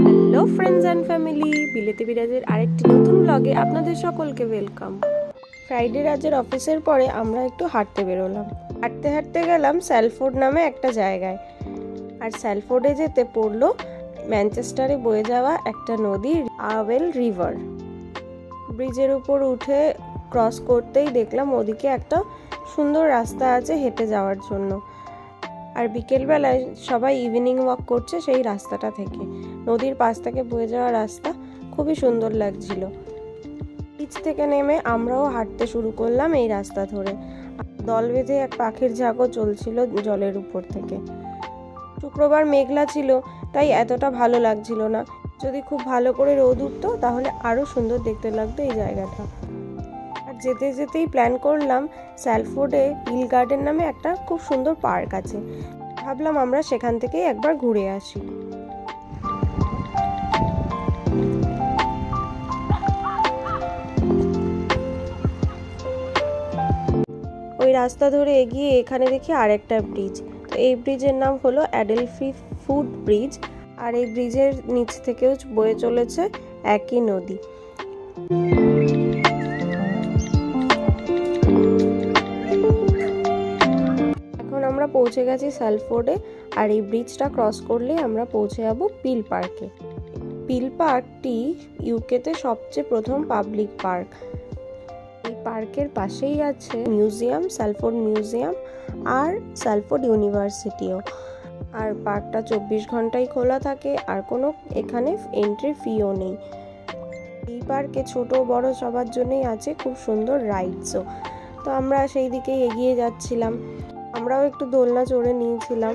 Hello friends and family, বিলেতি বিরাজের আরেকটি নতুন ব্লগে আপনাদের সকলকে ওয়েলকাম। ফ্রাইডে রাজের অফিসের পরে আমরা একটু হাঁটতে বেরোলাম। হাঁটতে হাঁটতে গেলাম স্যালফোর্ড নামে একটা জায়গায়। আর স্যালফোর্ডে যেতে পড়লো ম্যানচেস্টারে বয়ে যাওয়া একটা নদী, আওয়েল রিভার। ব্রিজের উপর উঠে ক্রস করতেই দেখলাম ওদিকে একটা সুন্দর রাস্তা আছে হেঁটে যাওয়ার জন্য। আর বিকেলবেলায় সবাই ইভিনিং ওয়াক করছে সেই রাস্তাটা থেকে। নদীর পাশ থেকে বয়ে যাওয়া রাস্তা খুবই সুন্দর লাগছিল। বিচ থেকে নেমে আমরাও হাঁটতে শুরু করলাম এই রাস্তা ধরে। দল বেঁধে এক পাখির ঝাঁকও চলছিল জলের উপর থেকে। শুক্রবার মেঘলা ছিল, তাই এতটা ভালো লাগছিল না। যদি খুব ভালো করে রোদ উঠতো তাহলে আরও সুন্দর দেখতে লাগতো এই জায়গাটা। আর যেতে যেতেই প্ল্যান করলাম স্যালফোর্ডে হিল গার্ডেন নামে একটা খুব সুন্দর পার্ক আছে। ভাবলাম আমরা সেখান থেকেই একবার ঘুরে আসি। ওই রাস্তা ধরে এগিয়ে এখানে দেখি আরেকটা ব্রিজ। তো এই ব্রিজের নাম হলো অ্যাডেলফি ফুট ব্রিজ। আর এই ব্রিজের নিচ থেকেও বয়ে চলেছে একই নদী। এখন আমরা পৌঁছে গেছি স্যালফোর্ডে। আর এই ব্রিজটা ক্রস করলে আমরা পৌঁছে যাব পিল পার্কে। পিল পার্কটি ইউকেতে সবচেয়ে প্রথম পাবলিক পার্ক। এই পার্কের পাশেই আছে মিউজিয়াম, স্যালফোর্ড মিউজিয়াম আর স্যালফোর্ড ইউনিভার্সিটিও। আর পার্কটা 24 ঘন্টাই খোলা থাকে আর কোনো এখানে এন্ট্রি ফিও নেই। এই পার্কে ছোট বড় সবার জন্যই আছে খুব সুন্দর রাইডসও। তো আমরা সেই দিকেই এগিয়ে যাচ্ছিলাম। আমরাও একটু দোলনা চড়ে নিয়েছিলাম।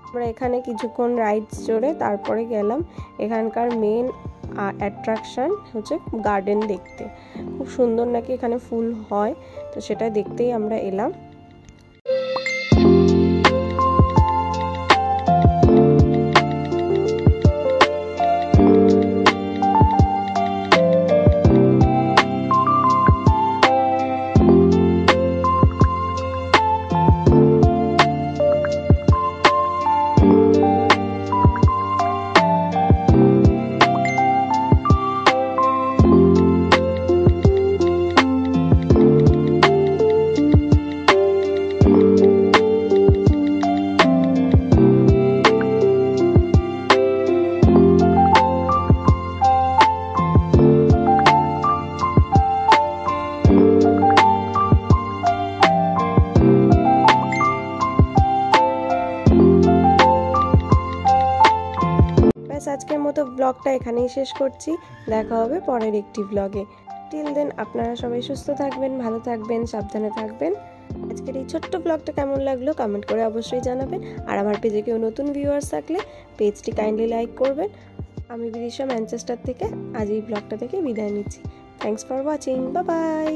আমরা এখানে কিছুক্ষণ রাইডস চড়ে তারপরে গেলাম এখানকার মেন অ্যাট্রাকশন হচ্ছে গার্ডেন দেখতে। খুব সুন্দর নাকি এখানে ফুল হয়, তো সেটা দেখতেই আমরা এলাম। আজকের মতো ব্লগটা এখানেই শেষ করছি। দেখা হবে পরের একটি ব্লগে। টিল দেন আপনারা সবাই সুস্থ থাকবেন, ভালো থাকবেন, সাবধানে থাকবেন। আজকের এই ছোট্ট ব্লগটা কেমন লাগলো কমেন্ট করে অবশ্যই জানাবেন। আর আমার পেজে কেউ নতুন ভিউয়ার্স থাকলে পেজটি কাইন্ডলি লাইক করবেন। আমি বিদিশা ম্যানচেস্টার থেকে আজ এই ব্লগটা থেকে বিদায় নিচ্ছি। Thanks for watching, bye bye.